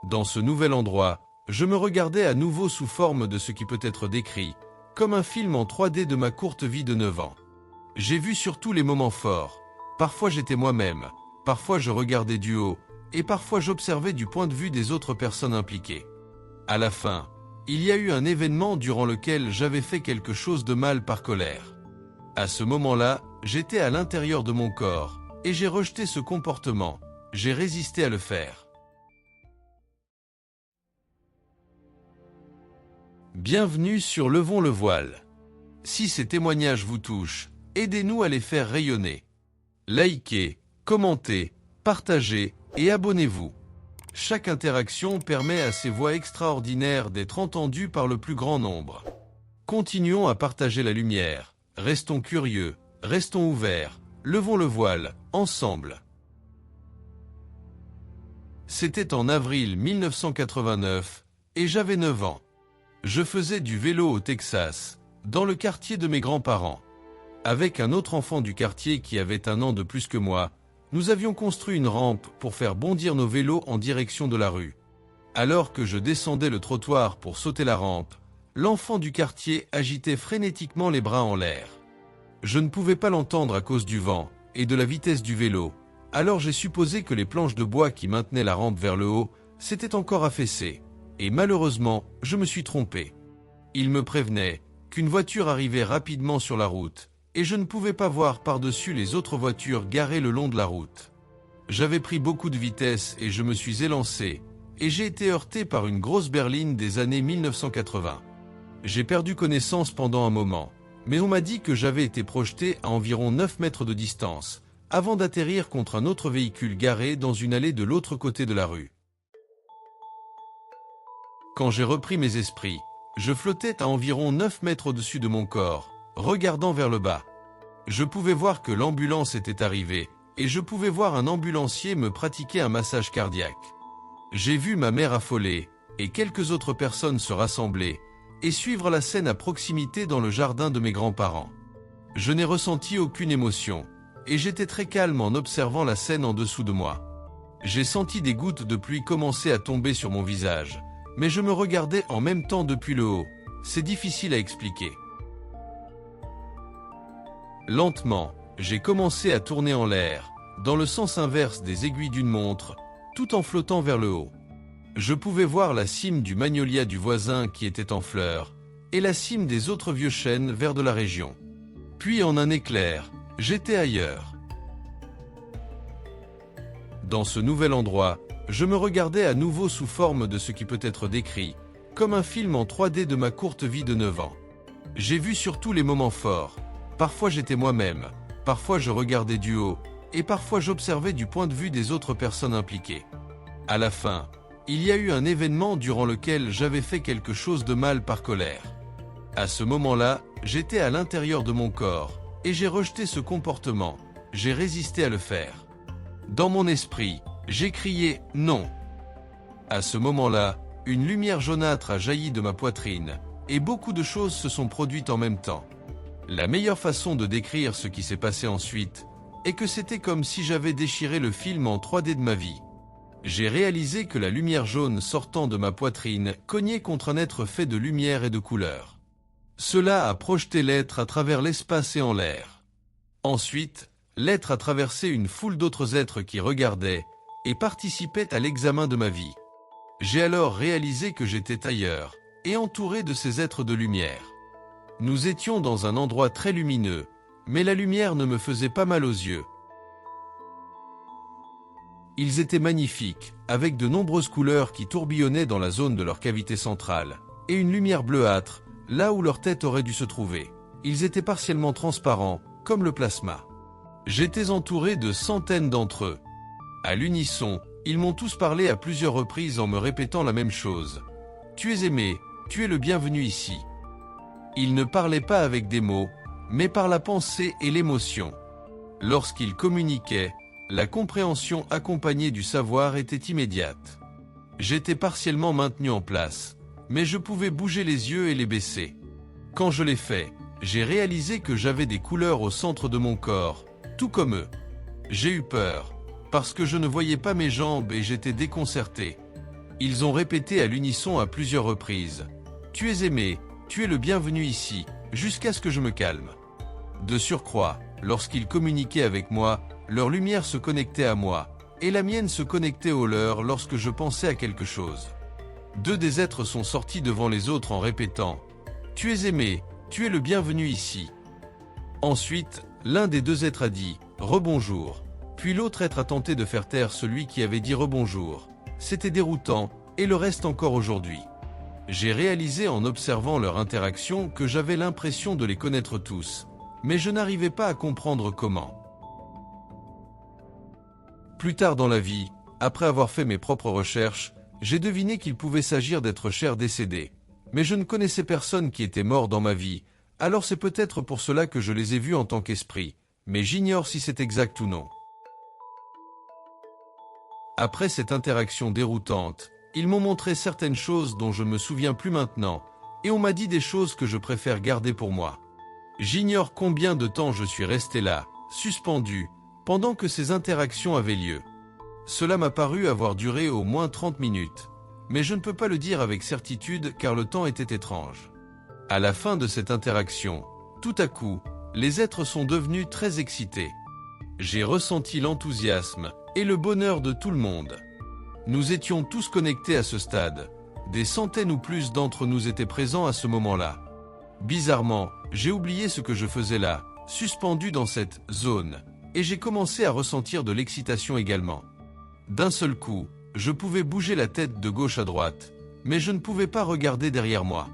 Dans ce nouvel endroit, je me regardais à nouveau sous forme de ce qui peut être décrit, comme un film en 3D de ma courte vie de 9 ans. J'ai vu surtout les moments forts. Parfois j'étais moi-même, parfois je regardais du haut, et parfois j'observais du point de vue des autres personnes impliquées. À la fin, il y a eu un événement durant lequel j'avais fait quelque chose de mal par colère. À ce moment-là, j'étais à l'intérieur de mon corps, et j'ai rejeté ce comportement, j'ai résisté à le faire. Bienvenue sur Levons le voile. Si ces témoignages vous touchent, aidez-nous à les faire rayonner. Likez, commentez, partagez et abonnez-vous. Chaque interaction permet à ces voix extraordinaires d'être entendues par le plus grand nombre. Continuons à partager la lumière, restons curieux, restons ouverts, levons le voile, ensemble. C'était en avril 1989, et j'avais 9 ans. Je faisais du vélo au Texas, dans le quartier de mes grands-parents. Avec un autre enfant du quartier qui avait 1 an de plus que moi, nous avions construit une rampe pour faire bondir nos vélos en direction de la rue. Alors que je descendais le trottoir pour sauter la rampe, l'enfant du quartier agitait frénétiquement les bras en l'air. Je ne pouvais pas l'entendre à cause du vent et de la vitesse du vélo, alors j'ai supposé que les planches de bois qui maintenaient la rampe vers le haut s'étaient encore affaissées, et malheureusement, je me suis trompé. Il me prévenait qu'une voiture arrivait rapidement sur la route, et je ne pouvais pas voir par-dessus les autres voitures garées le long de la route. J'avais pris beaucoup de vitesse et je me suis élancé, et j'ai été heurté par une grosse berline des années 1980. J'ai perdu connaissance pendant un moment, mais on m'a dit que j'avais été projeté à environ 9 mètres de distance, avant d'atterrir contre un autre véhicule garé dans une allée de l'autre côté de la rue. Quand j'ai repris mes esprits, je flottais à environ 9 mètres au-dessus de mon corps, regardant vers le bas. Je pouvais voir que l'ambulance était arrivée, et je pouvais voir un ambulancier me pratiquer un massage cardiaque. J'ai vu ma mère affolée, et quelques autres personnes se rassembler, et suivre la scène à proximité dans le jardin de mes grands-parents. Je n'ai ressenti aucune émotion, et j'étais très calme en observant la scène en dessous de moi. J'ai senti des gouttes de pluie commencer à tomber sur mon visage, mais je me regardais en même temps depuis le haut. C'est difficile à expliquer. Lentement, j'ai commencé à tourner en l'air, dans le sens inverse des aiguilles d'une montre, tout en flottant vers le haut. Je pouvais voir la cime du magnolia du voisin qui était en fleurs, et la cime des autres vieux chênes verts de la région. Puis en un éclair, j'étais ailleurs. Dans ce nouvel endroit, je me regardais à nouveau sous forme de ce qui peut être décrit, comme un film en 3D de ma courte vie de 9 ans. J'ai vu surtout les moments forts. Parfois j'étais moi-même, parfois je regardais du haut, et parfois j'observais du point de vue des autres personnes impliquées. À la fin, il y a eu un événement durant lequel j'avais fait quelque chose de mal par colère. À ce moment-là, j'étais à l'intérieur de mon corps, et j'ai rejeté ce comportement, j'ai résisté à le faire. Dans mon esprit, j'ai crié « non ». À ce moment-là, une lumière jaunâtre a jailli de ma poitrine, et beaucoup de choses se sont produites en même temps. La meilleure façon de décrire ce qui s'est passé ensuite est que c'était comme si j'avais déchiré le film en 3D de ma vie. J'ai réalisé que la lumière jaune sortant de ma poitrine cognait contre un être fait de lumière et de couleurs. Cela a projeté l'être à travers l'espace et en l'air. Ensuite, l'être a traversé une foule d'autres êtres qui regardaient et participaient à l'examen de ma vie. J'ai alors réalisé que j'étais ailleurs et entouré de ces êtres de lumière. Nous étions dans un endroit très lumineux, mais la lumière ne me faisait pas mal aux yeux. Ils étaient magnifiques, avec de nombreuses couleurs qui tourbillonnaient dans la zone de leur cavité centrale, et une lumière bleuâtre, là où leur tête aurait dû se trouver. Ils étaient partiellement transparents, comme le plasma. J'étais entouré de centaines d'entre eux. À l'unisson, ils m'ont tous parlé à plusieurs reprises en me répétant la même chose. « Tu es aimé, tu es le bienvenu ici ». Ils ne parlaient pas avec des mots, mais par la pensée et l'émotion. Lorsqu'ils communiquaient, la compréhension accompagnée du savoir était immédiate. J'étais partiellement maintenu en place, mais je pouvais bouger les yeux et les baisser. Quand je l'ai fait, j'ai réalisé que j'avais des couleurs au centre de mon corps, tout comme eux. J'ai eu peur, parce que je ne voyais pas mes jambes et j'étais déconcerté. Ils ont répété à l'unisson à plusieurs reprises. « Tu es aimé, tu es le bienvenu ici », jusqu'à ce que je me calme. De surcroît, lorsqu'ils communiquaient avec moi, leur lumière se connectait à moi, et la mienne se connectait au leur lorsque je pensais à quelque chose. 2 des êtres sont sortis devant les autres en répétant « Tu es aimé, tu es le bienvenu ici ». Ensuite, l'un des 2 êtres a dit « Rebonjour », puis l'autre être a tenté de faire taire celui qui avait dit « Rebonjour ». C'était déroutant, et le reste encore aujourd'hui. J'ai réalisé en observant leur interaction que j'avais l'impression de les connaître tous, mais je n'arrivais pas à comprendre comment. Plus tard dans la vie, après avoir fait mes propres recherches, j'ai deviné qu'il pouvait s'agir d'êtres chers décédés. Mais je ne connaissais personne qui était mort dans ma vie, alors c'est peut-être pour cela que je les ai vus en tant qu'esprit, mais j'ignore si c'est exact ou non. Après cette interaction déroutante, ils m'ont montré certaines choses dont je me souviens plus maintenant, et on m'a dit des choses que je préfère garder pour moi. J'ignore combien de temps je suis resté là, suspendu, pendant que ces interactions avaient lieu. Cela m'a paru avoir duré au moins 30 minutes, mais je ne peux pas le dire avec certitude car le temps était étrange. À la fin de cette interaction, tout à coup, les êtres sont devenus très excités. J'ai ressenti l'enthousiasme et le bonheur de tout le monde. Nous étions tous connectés à ce stade. Des centaines ou plus d'entre nous étaient présents à ce moment-là. Bizarrement, j'ai oublié ce que je faisais là, suspendu dans cette zone, et j'ai commencé à ressentir de l'excitation également. D'un seul coup, je pouvais bouger la tête de gauche à droite, mais je ne pouvais pas regarder derrière moi.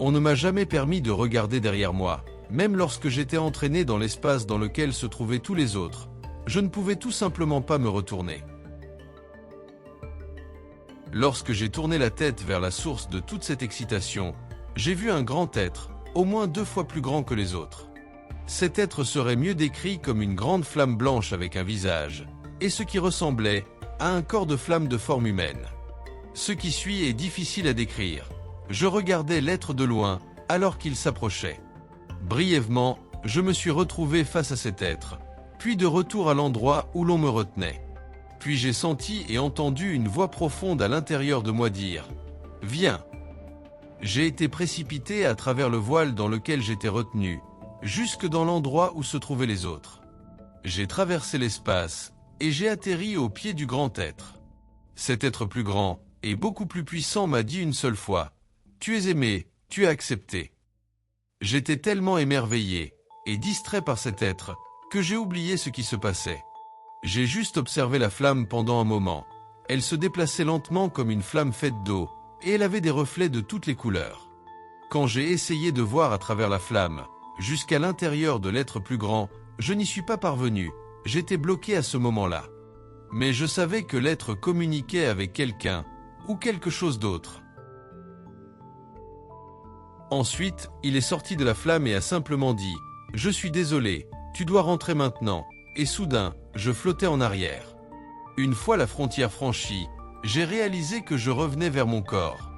On ne m'a jamais permis de regarder derrière moi, même lorsque j'étais entraîné dans l'espace dans lequel se trouvaient tous les autres. Je ne pouvais tout simplement pas me retourner. Lorsque j'ai tourné la tête vers la source de toute cette excitation, j'ai vu un grand être, au moins 2 fois plus grand que les autres. Cet être serait mieux décrit comme une grande flamme blanche avec un visage, et ce qui ressemblait à un corps de flamme de forme humaine. Ce qui suit est difficile à décrire. Je regardais l'être de loin, alors qu'il s'approchait. Brièvement, je me suis retrouvé face à cet être, puis de retour à l'endroit où l'on me retenait. Puis j'ai senti et entendu une voix profonde à l'intérieur de moi dire « Viens ». J'ai été précipité à travers le voile dans lequel j'étais retenu, jusque dans l'endroit où se trouvaient les autres. J'ai traversé l'espace et j'ai atterri au pied du grand être. Cet être plus grand et beaucoup plus puissant m'a dit une seule fois « Tu es aimé, tu es accepté ». J'étais tellement émerveillé et distrait par cet être que j'ai oublié ce qui se passait. J'ai juste observé la flamme pendant un moment. Elle se déplaçait lentement comme une flamme faite d'eau, et elle avait des reflets de toutes les couleurs. Quand j'ai essayé de voir à travers la flamme, jusqu'à l'intérieur de l'être plus grand, je n'y suis pas parvenu, j'étais bloqué à ce moment-là. Mais je savais que l'être communiquait avec quelqu'un, ou quelque chose d'autre. Ensuite, il est sorti de la flamme et a simplement dit « Je suis désolé, tu dois rentrer maintenant ». Et soudain, je flottais en arrière. Une fois la frontière franchie, j'ai réalisé que je revenais vers mon corps.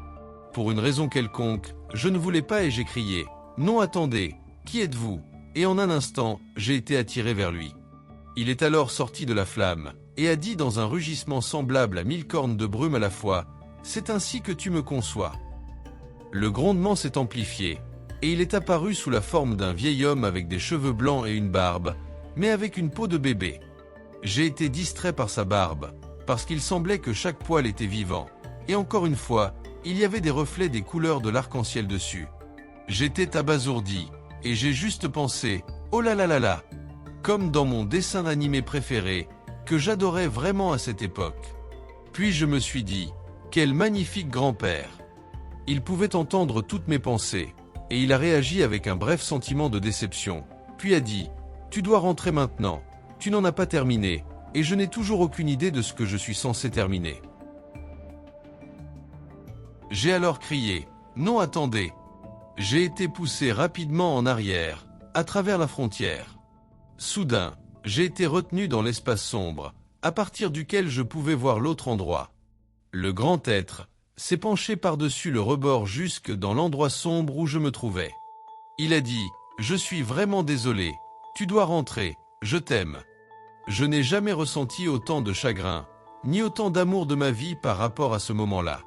Pour une raison quelconque, je ne voulais pas et j'ai crié « Non, attendez, qui êtes-vous » Et en un instant, j'ai été attiré vers lui. Il est alors sorti de la flamme et a dit dans un rugissement semblable à 1000 cornes de brume à la fois « C'est ainsi que tu me conçois ». Le grondement s'est amplifié et il est apparu sous la forme d'un vieil homme avec des cheveux blancs et une barbe, mais avec une peau de bébé. J'ai été distrait par sa barbe, parce qu'il semblait que chaque poil était vivant, et encore une fois, il y avait des reflets des couleurs de l'arc-en-ciel dessus. J'étais abasourdi, et j'ai juste pensé « Oh là là là là !» comme dans mon dessin animé préféré, que j'adorais vraiment à cette époque. Puis je me suis dit « Quel magnifique grand-père !» Il pouvait entendre toutes mes pensées, et il a réagi avec un bref sentiment de déception, puis a dit « Tu dois rentrer maintenant, tu n'en as pas terminé, et je n'ai toujours aucune idée de ce que je suis censé terminer. » J'ai alors crié « Non, attendez !» J'ai été poussé rapidement en arrière, à travers la frontière. Soudain, j'ai été retenu dans l'espace sombre, à partir duquel je pouvais voir l'autre endroit. Le grand être s'est penché par-dessus le rebord jusque dans l'endroit sombre où je me trouvais. Il a dit « Je suis vraiment désolé. Tu dois rentrer, je t'aime. » Je n'ai jamais ressenti autant de chagrin, ni autant d'amour de ma vie par rapport à ce moment-là.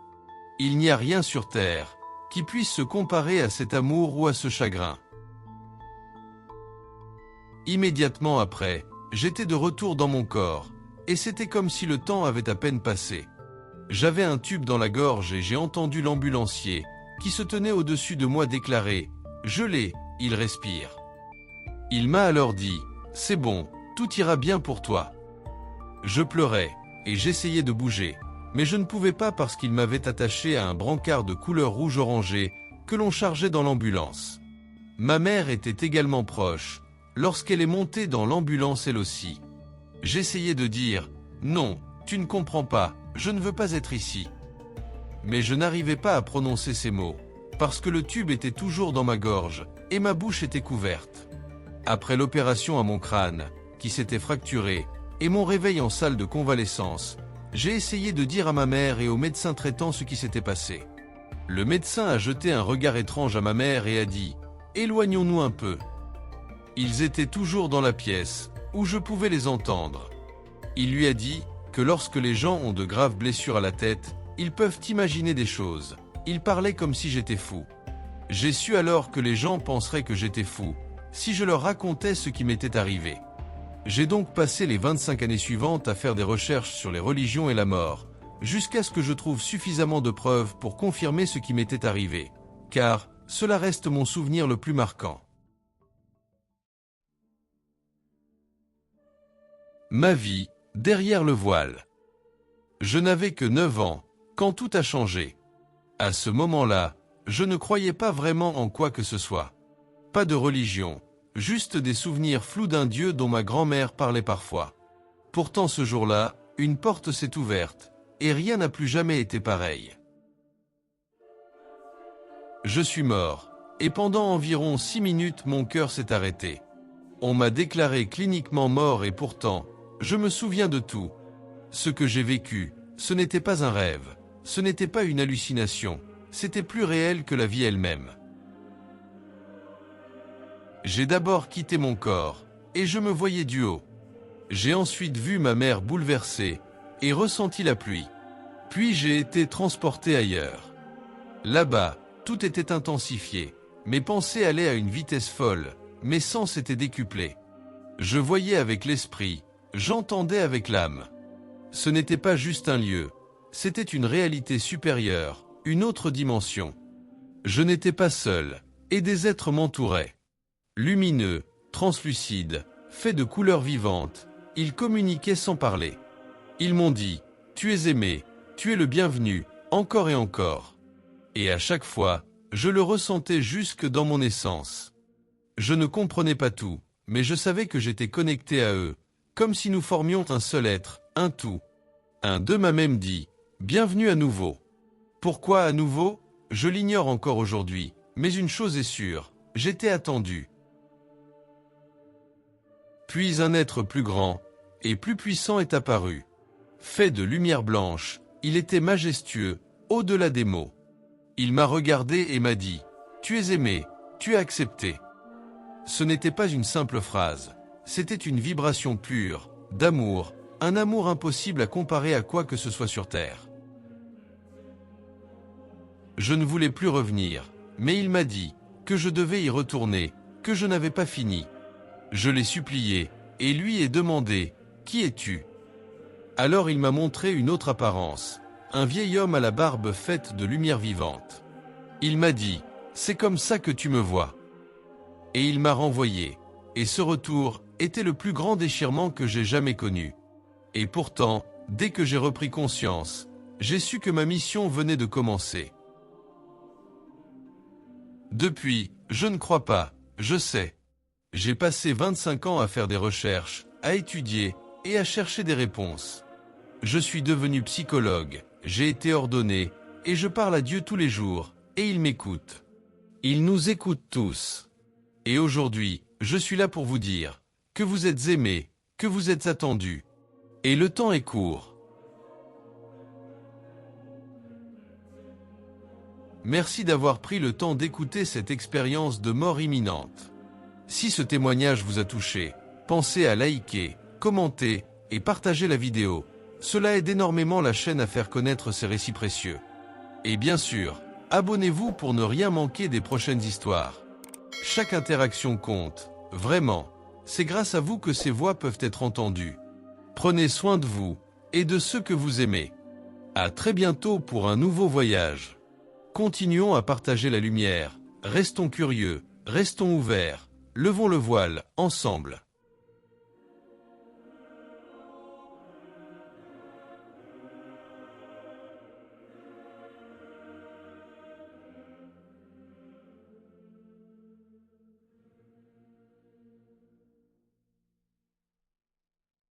Il n'y a rien sur terre qui puisse se comparer à cet amour ou à ce chagrin. Immédiatement après, j'étais de retour dans mon corps, et c'était comme si le temps avait à peine passé. J'avais un tube dans la gorge et j'ai entendu l'ambulancier, qui se tenait au-dessus de moi, déclarer « Je l'ai, il respire ». Il m'a alors dit « C'est bon, tout ira bien pour toi ». Je pleurais, et j'essayais de bouger, mais je ne pouvais pas parce qu'il m'avait attaché à un brancard de couleur rouge orangé que l'on chargeait dans l'ambulance. Ma mère était également proche, lorsqu'elle est montée dans l'ambulance elle aussi. J'essayais de dire « Non, tu ne comprends pas, je ne veux pas être ici ». Mais je n'arrivais pas à prononcer ces mots, parce que le tube était toujours dans ma gorge, et ma bouche était couverte. Après l'opération à mon crâne, qui s'était fracturé, et mon réveil en salle de convalescence, j'ai essayé de dire à ma mère et au médecin traitant ce qui s'était passé. Le médecin a jeté un regard étrange à ma mère et a dit « Éloignons-nous un peu ». Ils étaient toujours dans la pièce, où je pouvais les entendre. Il lui a dit que lorsque les gens ont de graves blessures à la tête, ils peuvent imaginer des choses. Il parlait comme si j'étais fou. J'ai su alors que les gens penseraient que j'étais fou, si je leur racontais ce qui m'était arrivé. J'ai donc passé les 25 années suivantes à faire des recherches sur les religions et la mort, jusqu'à ce que je trouve suffisamment de preuves pour confirmer ce qui m'était arrivé, car cela reste mon souvenir le plus marquant. Ma vie, derrière le voile. Je n'avais que 9 ans, quand tout a changé. À ce moment-là, je ne croyais pas vraiment en quoi que ce soit. Pas de religion, juste des souvenirs flous d'un Dieu dont ma grand-mère parlait parfois. Pourtant ce jour-là, une porte s'est ouverte, et rien n'a plus jamais été pareil. Je suis mort, et pendant environ 6 minutes mon cœur s'est arrêté. On m'a déclaré cliniquement mort et pourtant, je me souviens de tout. Ce que j'ai vécu, ce n'était pas un rêve, ce n'était pas une hallucination, c'était plus réel que la vie elle-même. J'ai d'abord quitté mon corps, et je me voyais du haut. J'ai ensuite vu ma mère bouleversée, et ressenti la pluie. Puis j'ai été transporté ailleurs. Là-bas, tout était intensifié, mes pensées allaient à une vitesse folle, mes sens étaient décuplés. Je voyais avec l'esprit, j'entendais avec l'âme. Ce n'était pas juste un lieu, c'était une réalité supérieure, une autre dimension. Je n'étais pas seul, et des êtres m'entouraient. Lumineux, translucides, faits de couleurs vivantes, ils communiquaient sans parler. Ils m'ont dit « Tu es aimé, tu es le bienvenu, encore et encore ». Et à chaque fois, je le ressentais jusque dans mon essence. Je ne comprenais pas tout, mais je savais que j'étais connecté à eux, comme si nous formions un seul être, un tout. Un d'eux m'a même dit « Bienvenue à nouveau ». Pourquoi à nouveau? Je l'ignore encore aujourd'hui, mais une chose est sûre, j'étais attendu. Puis un être plus grand et plus puissant est apparu. Fait de lumière blanche, il était majestueux, au-delà des mots. Il m'a regardé et m'a dit « Tu es aimé, tu es accepté ». Ce n'était pas une simple phrase, c'était une vibration pure, d'amour, un amour impossible à comparer à quoi que ce soit sur terre. Je ne voulais plus revenir, mais il m'a dit que je devais y retourner, que je n'avais pas fini. Je l'ai supplié, et lui ai demandé « Qui es-tu » Alors il m'a montré une autre apparence, un vieil homme à la barbe faite de lumière vivante. Il m'a dit « C'est comme ça que tu me vois ». Et il m'a renvoyé, et ce retour était le plus grand déchirement que j'ai jamais connu. Et pourtant, dès que j'ai repris conscience, j'ai su que ma mission venait de commencer. Depuis, je ne crois pas, je sais. J'ai passé 25 ans à faire des recherches, à étudier et à chercher des réponses. Je suis devenu psychologue, j'ai été ordonné, et je parle à Dieu tous les jours, et il m'écoute. Il nous écoute tous. Et aujourd'hui, je suis là pour vous dire que vous êtes aimés, que vous êtes attendus. Et le temps est court. Merci d'avoir pris le temps d'écouter cette expérience de mort imminente. Si ce témoignage vous a touché, pensez à liker, commenter et partager la vidéo. Cela aide énormément la chaîne à faire connaître ses récits précieux. Et bien sûr, abonnez-vous pour ne rien manquer des prochaines histoires. Chaque interaction compte, vraiment. C'est grâce à vous que ces voix peuvent être entendues. Prenez soin de vous et de ceux que vous aimez. À très bientôt pour un nouveau voyage. Continuons à partager la lumière, restons curieux, restons ouverts, levons le voile, ensemble.